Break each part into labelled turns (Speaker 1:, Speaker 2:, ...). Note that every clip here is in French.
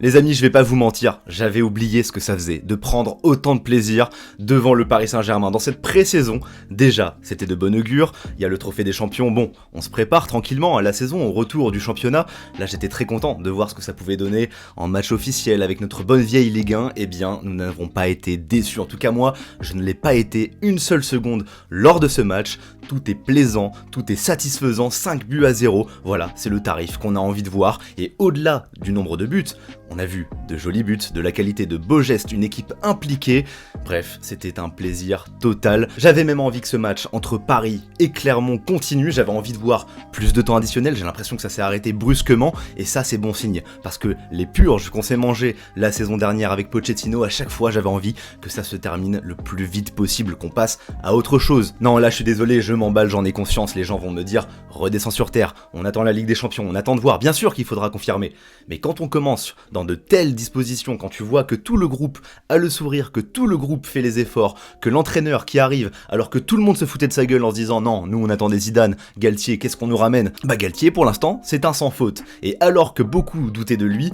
Speaker 1: Les amis, je vais pas vous mentir, j'avais oublié ce que ça faisait de prendre autant de plaisir devant le Paris Saint-Germain dans cette pré-saison. Déjà, c'était de bon augure, il y a le trophée des champions, bon, on se prépare tranquillement à la saison, au retour du championnat. Là, j'étais très content de voir ce que ça pouvait donner en match officiel avec notre bonne vieille Ligue 1. Eh bien, nous n'avons pas été déçus, en tout cas moi, je ne l'ai pas été une seule seconde lors de ce match. Tout est plaisant, tout est satisfaisant, 5 buts à 0, voilà, c'est le tarif qu'on a envie de voir. Et au-delà du nombre de buts, on a vu de jolis buts, de la qualité de beaux gestes, une équipe impliquée. Bref, c'était un plaisir total. J'avais même envie que ce match entre Paris et Clermont continue. J'avais envie de voir plus de temps additionnel. J'ai l'impression que ça s'est arrêté brusquement. Et ça, c'est bon signe. Parce que les purges qu'on s'est mangées la saison dernière avec Pochettino, à chaque fois, j'avais envie que ça se termine le plus vite possible, qu'on passe à autre chose. Non, là, je suis désolé, je m'emballe, j'en ai conscience. Les gens vont me dire, redescends sur terre. On attend la Ligue des Champions. On attend de voir. Bien sûr qu'il faudra confirmer. Mais quand on commence dans de telles dispositions, quand tu vois que tout le groupe a le sourire, que tout le groupe fait les efforts, que l'entraîneur qui arrive alors que tout le monde se foutait de sa gueule en se disant non, nous on attendait Zidane, Galtier, qu'est-ce qu'on nous ramène? Bah Galtier pour l'instant c'est un sans faute. Et alors que beaucoup doutaient de lui,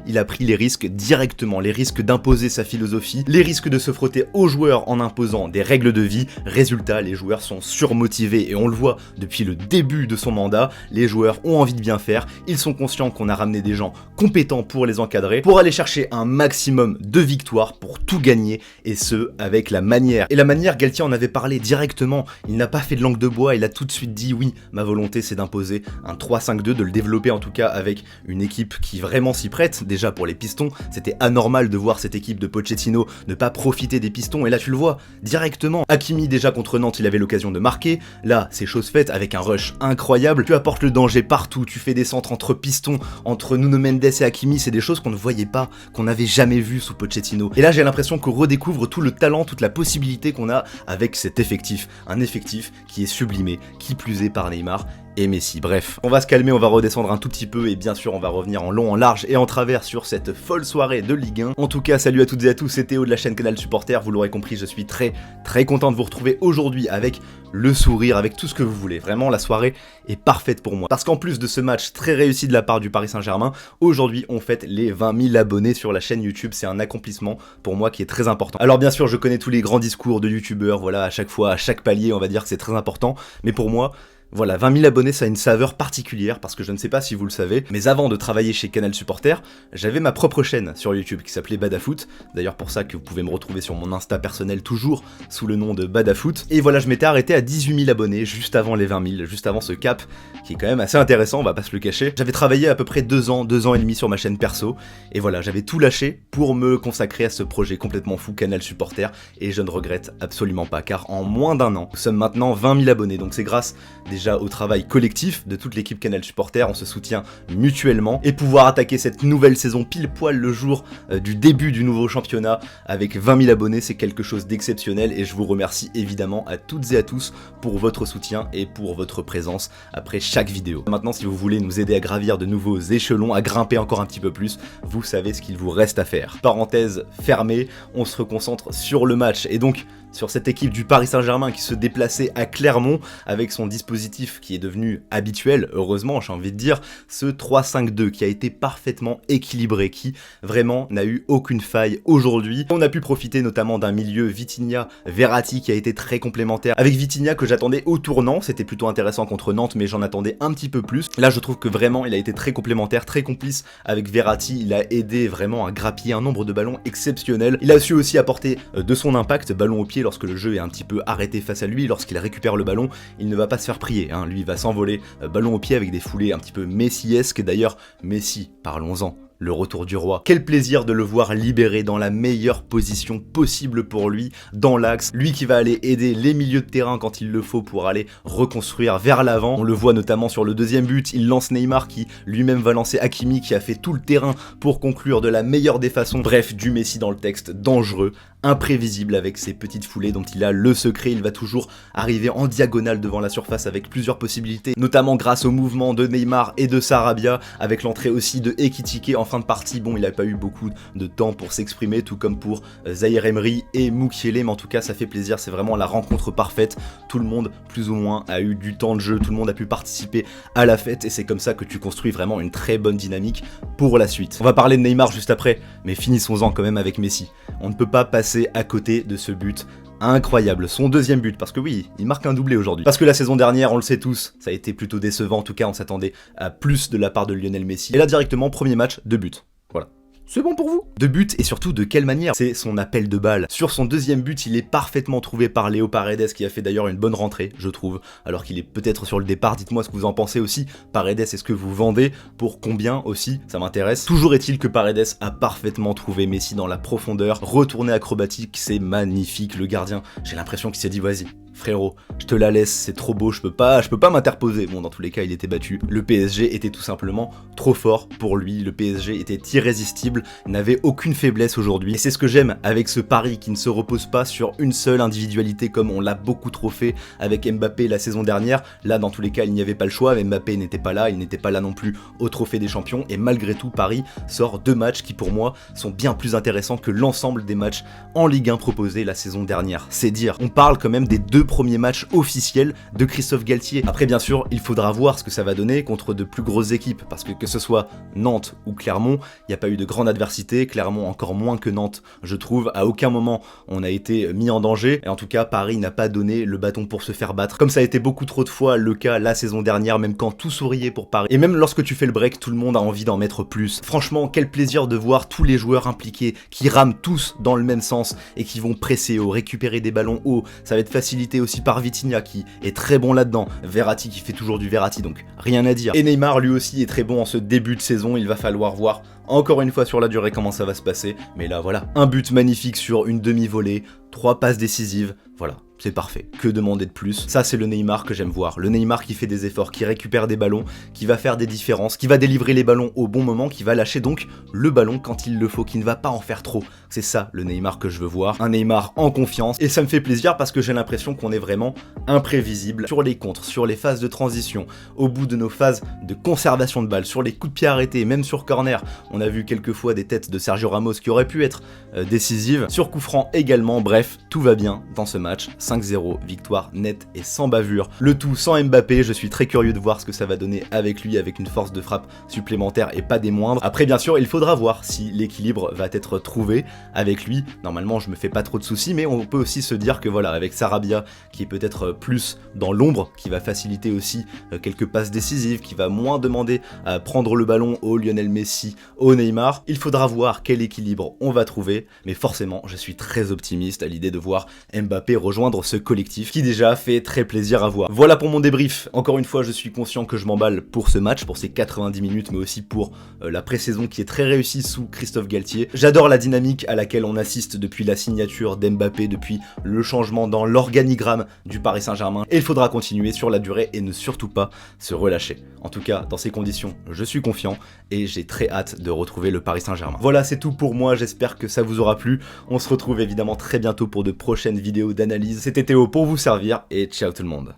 Speaker 1: il a pris les risques directement, les risques d'imposer sa philosophie, les risques de se frotter aux joueurs en imposant des règles de vie. Résultat, les joueurs sont surmotivés et on le voit depuis le début de son mandat, les joueurs ont envie de bien faire, ils sont conscients qu'on a ramené des gens compétents pour les encadrer, pour aller chercher un maximum de victoires, pour tout gagner, et ce, avec la manière. Et la manière, Galtier en avait parlé directement, il n'a pas fait de langue de bois, il a tout de suite dit oui, ma volonté c'est d'imposer un 3-5-2, de le développer en tout cas avec une équipe qui vraiment s'y prête. Déjà pour les pistons, c'était anormal de voir cette équipe de Pochettino ne pas profiter des pistons, et là tu le vois, directement. Hakimi déjà contre Nantes, il avait l'occasion de marquer, là c'est chose faite avec un rush incroyable, tu apportes le danger partout, tu fais des centres entre pistons, entre Nuno Mendes et Hakimi, c'est des choses qu'on ne voyait pas, qu'on n'avait jamais vu sous Pochettino. Et là j'ai l'impression qu'on redécouvre tout le talent, toute la possibilité qu'on a avec cet effectif. Un effectif qui est sublimé, qui plus est par Neymar et Messi. Bref, on va se calmer, on va redescendre un tout petit peu et bien sûr on va revenir en long, en large et en travers sur cette folle soirée de Ligue 1. En tout cas, salut à toutes et à tous, c'est Théo de la chaîne Canal Supporter, vous l'aurez compris, je suis très content de vous retrouver aujourd'hui avec le sourire, avec tout ce que vous voulez. Vraiment, la soirée est parfaite pour moi. Parce qu'en plus de ce match très réussi de la part du Paris Saint-Germain, aujourd'hui on fête les 20 000 abonnés sur la chaîne YouTube. C'est un accomplissement pour moi qui est très important. Alors bien sûr, je connais tous les grands discours de youtubeurs, voilà, à chaque fois, à chaque palier, on va dire que c'est très important, mais pour moi, voilà, 20 000 abonnés, ça a une saveur particulière parce que je ne sais pas si vous le savez, mais avant de travailler chez Canal Supporter, j'avais ma propre chaîne sur YouTube qui s'appelait Badafoot. D'ailleurs pour ça que vous pouvez me retrouver sur mon Insta personnel toujours sous le nom de Badafoot. Et voilà, je m'étais arrêté à 18 000 abonnés juste avant les 20 000, juste avant ce cap qui est quand même assez intéressant, on va pas se le cacher. J'avais travaillé à peu près 2 ans et demi sur ma chaîne perso, et voilà, j'avais tout lâché pour me consacrer à ce projet complètement fou Canal Supporter, et je ne regrette absolument pas, car en moins d'un an, nous sommes maintenant 20 000 abonnés, donc c'est grâce déjà au travail collectif de toute l'équipe Canal Supporter, on se soutient mutuellement, et pouvoir attaquer cette nouvelle saison pile poil le jour du début du nouveau championnat avec 20 000 abonnés, c'est quelque chose d'exceptionnel, et je vous remercie évidemment à toutes et à tous pour votre soutien et pour votre présence après chaque vidéo. Maintenant, si vous voulez nous aider à gravir de nouveaux échelons, à grimper encore un petit peu plus, vous savez ce qu'il vous reste à faire. Parenthèse fermée, on se reconcentre sur le match, et donc sur cette équipe du Paris Saint-Germain qui se déplaçait à Clermont avec son dispositif qui est devenu habituel, heureusement j'ai envie de dire, ce 3-5-2 qui a été parfaitement équilibré, qui vraiment n'a eu aucune faille aujourd'hui. On a pu profiter notamment d'un milieu Vitinha-Verratti qui a été très complémentaire, avec Vitinha que j'attendais au tournant, c'était plutôt intéressant contre Nantes mais j'en attendais un petit peu plus. Là je trouve que vraiment il a été très complémentaire, très complice avec Verratti, il a aidé vraiment à grappiller un nombre de ballons exceptionnel. Il a su aussi apporter de son impact, ballon au pied lorsque le jeu est un petit peu arrêté face à lui, lorsqu'il récupère le ballon, il ne va pas se faire prier, hein. Lui il va s'envoler, ballon au pied avec des foulées un petit peu messiesques. D'ailleurs, Messi, parlons-en. Le retour du roi. Quel plaisir de le voir libéré dans la meilleure position possible pour lui, dans l'axe. Lui qui va aller aider les milieux de terrain quand il le faut pour aller reconstruire vers l'avant. On le voit notamment sur le deuxième but, il lance Neymar qui lui-même va lancer Hakimi qui a fait tout le terrain pour conclure de la meilleure des façons. Bref, du Messi dans le texte, dangereux, imprévisible avec ses petites foulées dont il a le secret. Il va toujours arriver en diagonale devant la surface avec plusieurs possibilités, notamment grâce au mouvement de Neymar et de Sarabia, avec l'entrée aussi de Ekitike en fin de partie, bon, il n'a pas eu beaucoup de temps pour s'exprimer, tout comme pour Zahir Emery et Mukiele, mais en tout cas ça fait plaisir, c'est vraiment la rencontre parfaite. Tout le monde, plus ou moins, a eu du temps de jeu, tout le monde a pu participer à la fête, et c'est comme ça que tu construis vraiment une très bonne dynamique pour la suite. On va parler de Neymar juste après, mais finissons-en quand même avec Messi. On ne peut pas passer à côté de ce but incroyable, son deuxième but, parce que oui, il marque un doublé aujourd'hui. Parce que la saison dernière, on le sait tous, ça a été plutôt décevant, en tout cas on s'attendait à plus de la part de Lionel Messi. Et là directement, premier match, 2 buts. Voilà. C'est bon pour vous? 2 buts, et surtout de quelle manière? C'est son appel de balle. Sur son deuxième but, il est parfaitement trouvé par Léo Paredes, qui a fait d'ailleurs une bonne rentrée, je trouve, alors qu'il est peut-être sur le départ. Dites-moi ce que vous en pensez aussi. Paredes, est-ce que vous vendez? Pour combien aussi? Ça m'intéresse. Toujours est-il que Paredes a parfaitement trouvé Messi dans la profondeur. Retourné acrobatique, c'est magnifique. Le gardien, j'ai l'impression qu'il s'est dit, vas-y, frérot, je te la laisse, c'est trop beau, je peux pas m'interposer. Bon, dans tous les cas, il était battu. Le PSG était tout simplement trop fort pour lui. Le PSG était irrésistible, n'avait aucune faiblesse aujourd'hui. Et c'est ce que j'aime avec ce pari qui ne se repose pas sur une seule individualité comme on l'a beaucoup trop fait avec Mbappé la saison dernière. Là, dans tous les cas, il n'y avait pas le choix. Mbappé n'était pas là, il n'était pas là non plus au Trophée des Champions. Et malgré tout, Paris sort 2 matchs qui, pour moi, sont bien plus intéressants que l'ensemble des matchs en Ligue 1 proposés la saison dernière. C'est dire, on parle quand même des 2 premiers matchs officiels de Christophe Galtier. Après, bien sûr, il faudra voir ce que ça va donner contre de plus grosses équipes, parce que ce soit Nantes ou Clermont, il n'y a pas eu de grande adversité. Clermont encore moins que Nantes, je trouve. À aucun moment on a été mis en danger, et en tout cas Paris n'a pas donné le bâton pour se faire battre, comme ça a été beaucoup trop de fois le cas la saison dernière, même quand tout souriait pour Paris. Et même lorsque tu fais le break, tout le monde a envie d'en mettre plus. Franchement, quel plaisir de voir tous les joueurs impliqués, qui rament tous dans le même sens, et qui vont presser haut, récupérer des ballons hauts. Ça va être facilité aussi par Vitinha, qui est très bon là-dedans. Verratti qui fait toujours du Verratti, donc rien à dire. Et Neymar lui aussi est très bon en ce début de saison, il va falloir voir encore une fois sur la durée comment ça va se passer. Mais là voilà, un but magnifique sur une demi-volée, 3 passes décisives, voilà. C'est parfait. Que demander de plus? Ça, c'est le Neymar que j'aime voir. Le Neymar qui fait des efforts, qui récupère des ballons, qui va faire des différences, qui va délivrer les ballons au bon moment, qui va lâcher donc le ballon quand il le faut, qui ne va pas en faire trop. C'est ça le Neymar que je veux voir. Un Neymar en confiance. Et ça me fait plaisir parce que j'ai l'impression qu'on est vraiment imprévisible sur les contres, sur les phases de transition, au bout de nos phases de conservation de balles, sur les coups de pied arrêtés, même sur corner. On a vu quelques fois des têtes de Sergio Ramos qui auraient pu être décisives. Sur coup franc également. Bref, tout va bien dans ce match. 5-0, victoire nette et sans bavure. Le tout sans Mbappé, je suis très curieux de voir ce que ça va donner avec lui, avec une force de frappe supplémentaire et pas des moindres. Après, bien sûr, il faudra voir si l'équilibre va être trouvé avec lui. Normalement, je me fais pas trop de soucis, mais on peut aussi se dire que voilà, avec Sarabia, qui est peut-être plus dans l'ombre, qui va faciliter aussi quelques passes décisives, qui va moins demander à prendre le ballon au Lionel Messi, au Neymar, il faudra voir quel équilibre on va trouver, mais forcément, je suis très optimiste à l'idée de voir Mbappé rejoindre ce collectif qui déjà fait très plaisir à voir. Voilà pour mon débrief. Encore une fois, je suis conscient que je m'emballe pour ce match, pour ces 90 minutes, mais aussi pour la pré-saison qui est très réussie sous Christophe Galtier. J'adore la dynamique à laquelle on assiste depuis la signature d'Mbappé, depuis le changement dans l'organigramme du Paris Saint-Germain, et il faudra continuer sur la durée et ne surtout pas se relâcher. En tout cas, dans ces conditions, je suis confiant et j'ai très hâte de retrouver le Paris Saint-Germain. Voilà, c'est tout pour moi, j'espère que ça vous aura plu. On se retrouve évidemment très bientôt pour de prochaines vidéos d'analyse. C'était Théo pour vous servir et ciao tout le monde.